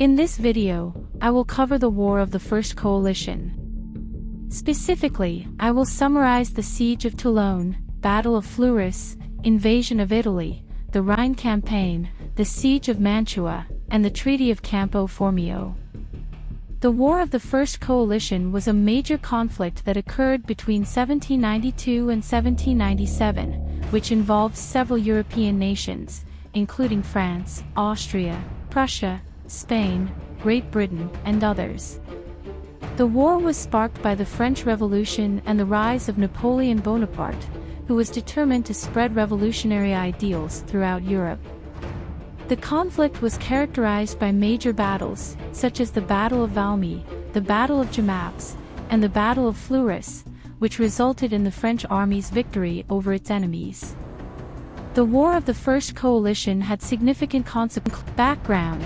In this video, I will cover the War of the First Coalition. Specifically, I will summarize the Siege of Toulon, Battle of Fleurers, Invasion of Italy, the Rhine campaign, the Siege of Mantua, and the Treaty of Campo Promio. The War of the First Coalition was a major conflict that occurred between 1792 and 1797, which involved several European nations, including France, Austria, Prussia, Spain, Great Britain, and others. The war was sparked by the French Revolution and the rise of Napoleon Bonaparte, who was determined to spread revolutionary ideals throughout Europe. The conflict was characterized by major battles, such as the Battle of Valmy, the Battle of Jemappes, and the Battle of Fleurus, which resulted in the French army's victory over its enemies. The War of the First Coalition had significant consequences. Background.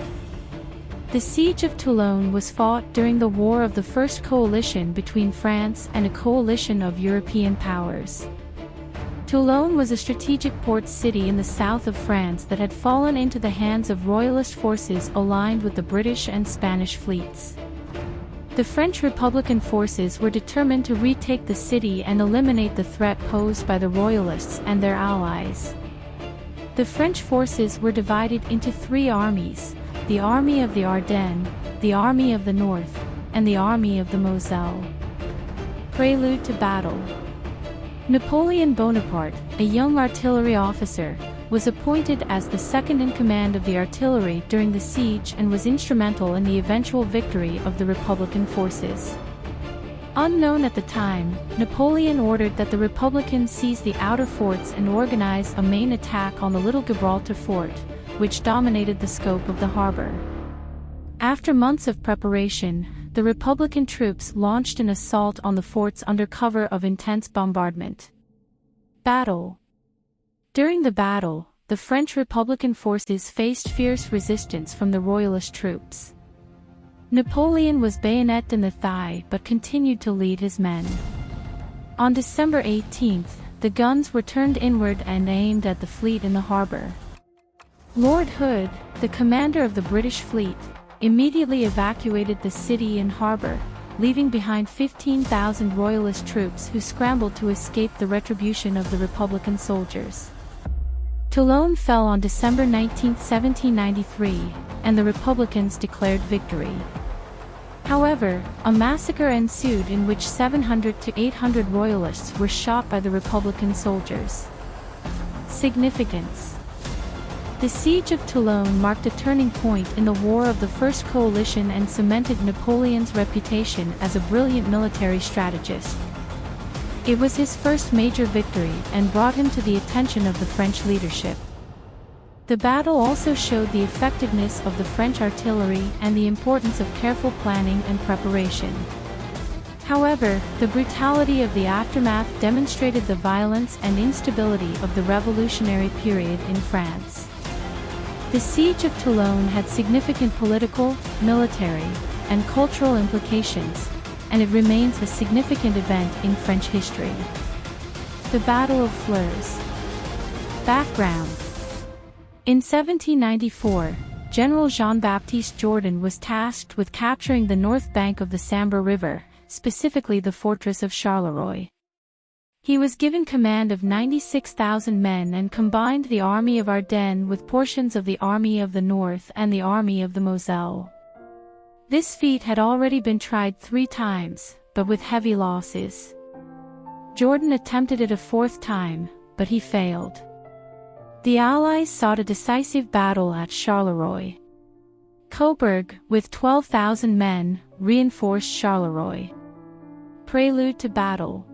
The Siege of Toulon was fought during the War of the First Coalition between France and a coalition of European powers. Toulon was a strategic port city in the south of France that had fallen into the hands of royalist forces aligned with the British and Spanish fleets. The French Republican forces were determined to retake the city and eliminate the threat posed by the royalists and their allies. The French forces were divided into three armies: the Army of the Ardennes, the Army of the North, and the Army of the Moselle. Prelude to battle. Napoleon Bonaparte, a young artillery officer, was appointed as the second-in-command of the artillery during the siege and was instrumental in the eventual victory of the Republican forces. Unknown at the time, Napoleon ordered that the Republicans seize the outer forts and organize a main attack on the Little Gibraltar fort, which dominated the scope of the harbor. After months of preparation, the Republican troops launched an assault on the forts under cover of intense bombardment. Battle. During the battle, the French Republican forces faced fierce resistance from the Royalist troops. Napoleon was bayoneted in the thigh but continued to lead his men. On December 18th, the guns were turned inward and aimed at the fleet in the harbor. Lord Hood, the commander of the British fleet, immediately evacuated the city and harbor, leaving behind 15,000 Royalist troops who scrambled to escape the retribution of the Republican soldiers. Toulon fell on December 19, 1793, and the Republicans declared victory. However, a massacre ensued in which 700 to 800 Royalists were shot by the Republican soldiers. Significance. The Siege of Toulon marked a turning point in the War of the First Coalition and cemented Napoleon's reputation as a brilliant military strategist. It was his first major victory and brought him to the attention of the French leadership. The battle also showed the effectiveness of the French artillery and the importance of careful planning and preparation. However, the brutality of the aftermath demonstrated the violence and instability of the revolutionary period in France. The Siege of Toulon had significant political, military, and cultural implications, and it remains a significant event in French history. The Battle of Fleurers. Background. In 1794, General Jean-Baptiste Jourdan was tasked with capturing the north bank of the Sambre River, specifically the fortress of Charleroi. He was given command of 96,000 men and combined the Army of Ardennes with portions of the Army of the North and the Army of the Moselle. This feat had already been tried 3 times, but with heavy losses. Jourdan attempted it a 4th time, but he failed. The Allies sought a decisive battle at Charleroi. Coburg, with 12,000 men, reinforced Charleroi. Prelude to battle.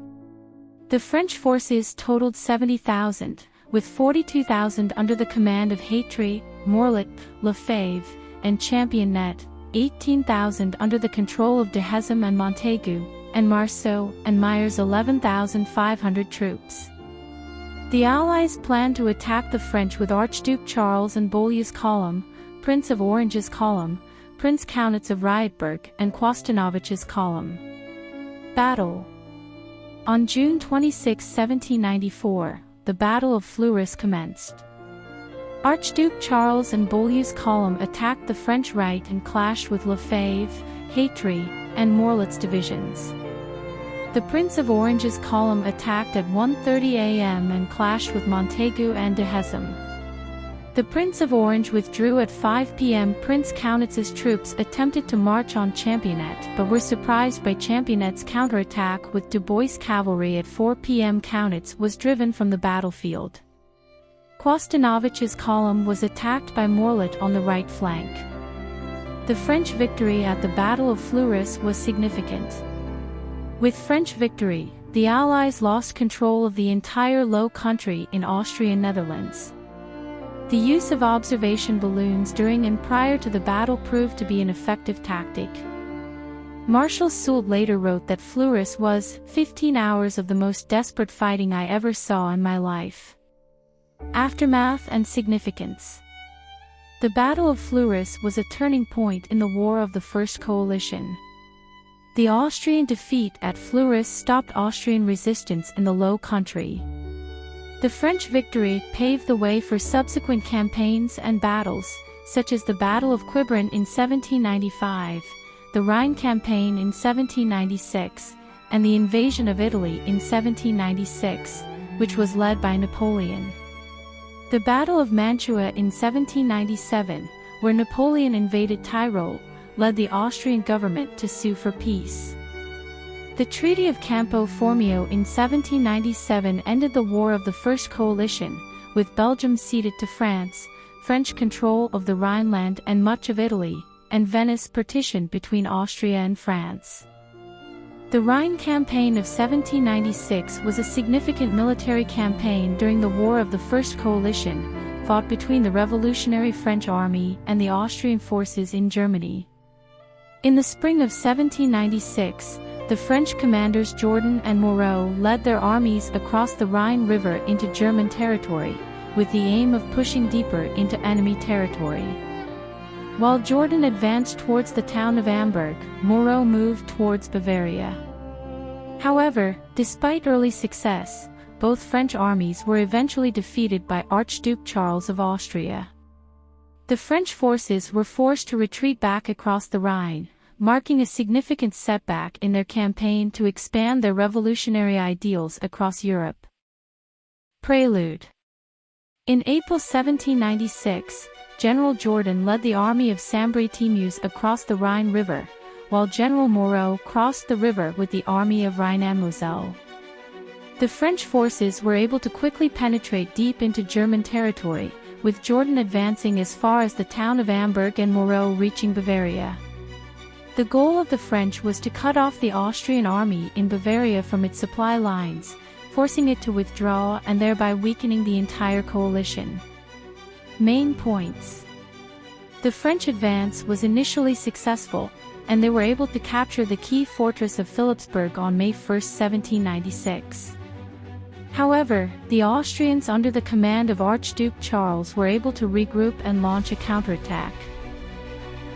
The French forces totaled 70,000, with 42,000 under the command of Hatry, Morlet, Lefebvre, and Championnet, 18,000 under the control of Dehesme and Montaigu, and Marceau and Myers 11,500 troops. The Allies planned to attack the French with Archduke Charles and Beaulieu's column, Prince of Orange's column, Prince Kaunitz of Rietberg, and Quostanovich's column. Battle. On June 26, 1794, the Battle of Fleurus commenced. Archduke Charles and Beaulieu's column attacked the French right and clashed with Lefebvre, Hatry, and Morlet's divisions. The Prince of Orange's column attacked at 1:30 a.m. and clashed with Montaigu and de Hezem. The Prince of Orange withdrew at 5 p.m. Prince Kaunitz's troops attempted to march on Championnet but were surprised by Championet's counterattack with Dubois' cavalry at 4 p.m. Kaunitz was driven from the battlefield. Quostanovich's column was attacked by Morlet on the right flank. The French victory at the Battle of Fleurers was significant. With French victory, the Allies lost control of the entire Low Country in Austrian Netherlands. The use of observation balloons during and prior to the battle proved to be an effective tactic. Marshal Soult later wrote that Fleurus was 15 hours of the most desperate fighting I ever saw in my life. Aftermath and significance. The Battle of Fleurus was a turning point in the War of the First Coalition. The Austrian defeat at Fleurus stopped Austrian resistance in the Low Country. The French victory paved the way for subsequent campaigns and battles, such as the Battle of Quiberon in 1795, the Rhine campaign in 1796, and the invasion of Italy in 1796, which was led by Napoleon. The Battle of Mantua in 1797, where Napoleon invaded Tyrol, led the Austrian government to sue for peace. The Treaty of Campo Promio in 1797 ended the War of the First Coalition, with Belgium ceded to France, French control of the Rhineland and much of Italy, and Venice partitioned between Austria and France. The Rhine campaign of 1796 was a significant military campaign during the War of the First Coalition, fought between the Revolutionary French Army and the Austrian forces in Germany. In the spring of 1796, the French commanders Jourdan and Moreau led their armies across the Rhine River into German territory, with the aim of pushing deeper into enemy territory. While Jourdan advanced towards the town of Amberg, Moreau moved towards Bavaria. However, despite early success, both French armies were eventually defeated by Archduke Charles of Austria. The French forces were forced to retreat back across the Rhine, marking a significant setback in their campaign to expand their revolutionary ideals across Europe. Prelude. In April 1796, General Jourdan led the army of Sambre-Timeuse across the Rhine River, while General Moreau crossed the river with the army of Rhine-and-Moselle. The French forces were able to quickly penetrate deep into German territory, with Jourdan advancing as far as the town of Amberg and Moreau reaching Bavaria. The goal of the French was to cut off the Austrian army in Bavaria from its supply lines, forcing it to withdraw and thereby weakening the entire coalition. Main points. The French advance was initially successful, and they were able to capture the key fortress of Philipsburg on May 1, 1796. However, the Austrians under the command of Archduke Charles were able to regroup and launch a counterattack.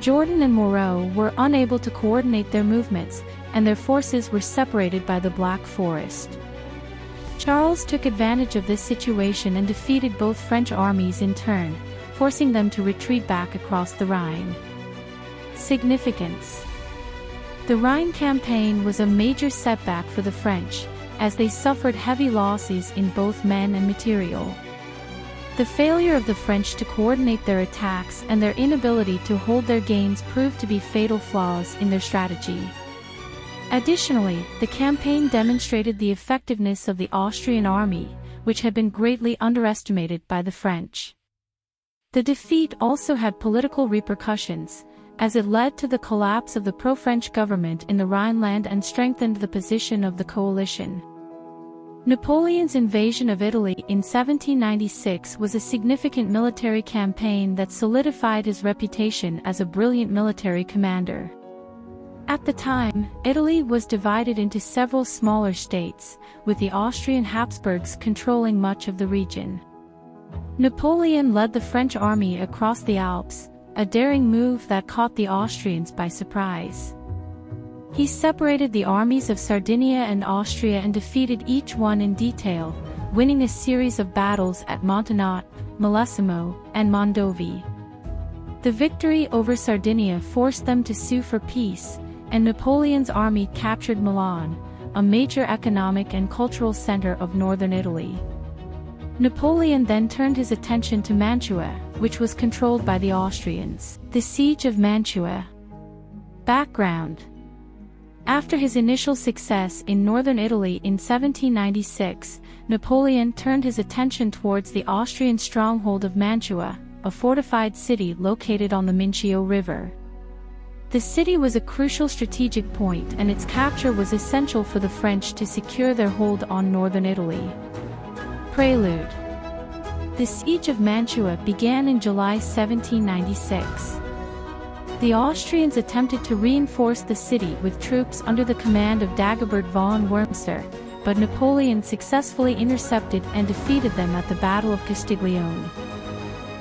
Jourdan and Moreau were unable to coordinate their movements, and their forces were separated by the Black Forest. Charles took advantage of this situation and defeated both French armies in turn, forcing them to retreat back across the Rhine. Significance. The Rhine campaign was a major setback for the French, as they suffered heavy losses in both men and material. The failure of the French to coordinate their attacks and their inability to hold their gains proved to be fatal flaws in their strategy. Additionally, the campaign demonstrated the effectiveness of the Austrian army, which had been greatly underestimated by the French. The defeat also had political repercussions, as it led to the collapse of the pro-French government in the Rhineland and strengthened the position of the coalition. Napoleon's invasion of Italy in 1796 was a significant military campaign that solidified his reputation as a brilliant military commander. At the time, Italy was divided into several smaller states, with the Austrian Habsburgs controlling much of the region. Napoleon led the French army across the Alps, a daring move that caught the Austrians by surprise. He separated the armies of Sardinia and Austria and defeated each one in detail, winning a series of battles at Montenotte, Millesimo, and Mondovi. The victory over Sardinia forced them to sue for peace, and Napoleon's army captured Milan, a major economic and cultural center of northern Italy. Napoleon then turned his attention to Mantua, which was controlled by the Austrians. The Siege of Mantua. Background. After his initial success in northern Italy in 1796, Napoleon turned his attention towards the Austrian stronghold of Mantua, a fortified city located on the Mincio River. The city was a crucial strategic point, and its capture was essential for the French to secure their hold on northern Italy. Prelude. The Siege of Mantua began in July 1796. The Austrians attempted to reinforce the city with troops under the command of Dagobert von Wurmser, but Napoleon successfully intercepted and defeated them at the Battle of Castiglione.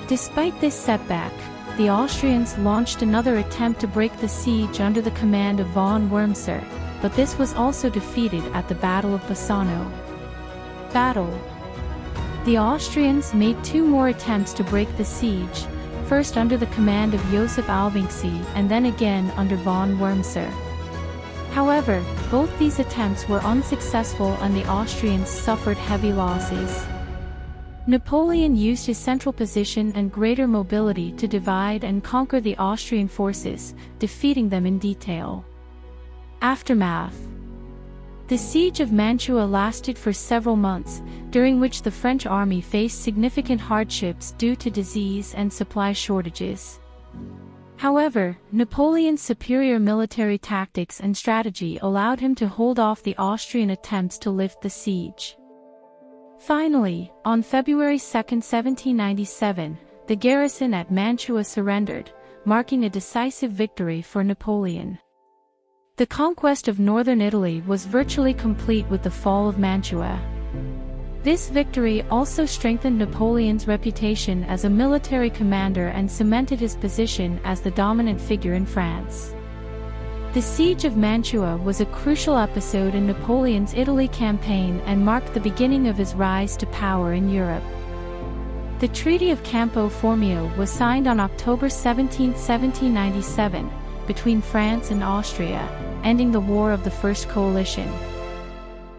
Despite this setback, the Austrians launched another attempt to break the siege under the command of von Wurmser, but this was also defeated at the Battle of Bassano. Battle. The Austrians made two more attempts to break the siege, first under the command of Joseph Alvinczi and then again under von Wurmser. However, both these attempts were unsuccessful and the Austrians suffered heavy losses. Napoleon used his central position and greater mobility to divide and conquer the Austrian forces, defeating them in detail. Aftermath. The Siege of Mantua lasted for several months, during which the French army faced significant hardships due to disease and supply shortages. However, Napoleon's superior military tactics and strategy allowed him to hold off the Austrian attempts to lift the siege. Finally, on February 2, 1797, the garrison at Mantua surrendered, marking a decisive victory for Napoleon. The conquest of northern Italy was virtually complete with the fall of Mantua. This victory also strengthened Napoleon's reputation as a military commander and cemented his position as the dominant figure in France. The Siege of Mantua was a crucial episode in Napoleon's Italy campaign and marked the beginning of his rise to power in Europe. The Treaty of Campo Promio was signed on October 17, 1797, between France and Austria, ending the War of the First Coalition.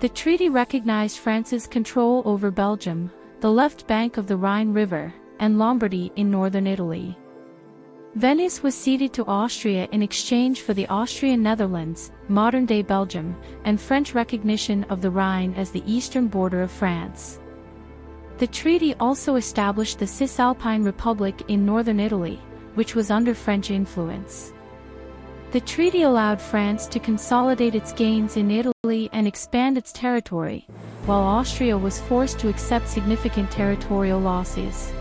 The treaty recognized France's control over Belgium, the left bank of the Rhine River, and Lombardy in northern Italy. Venice was ceded to Austria in exchange for the Austrian Netherlands, modern-day Belgium, and French recognition of the Rhine as the eastern border of France. The treaty also established the Cisalpine Republic in northern Italy, which was under French influence. The treaty allowed France to consolidate its gains in Italy and expand its territory, while Austria was forced to accept significant territorial losses.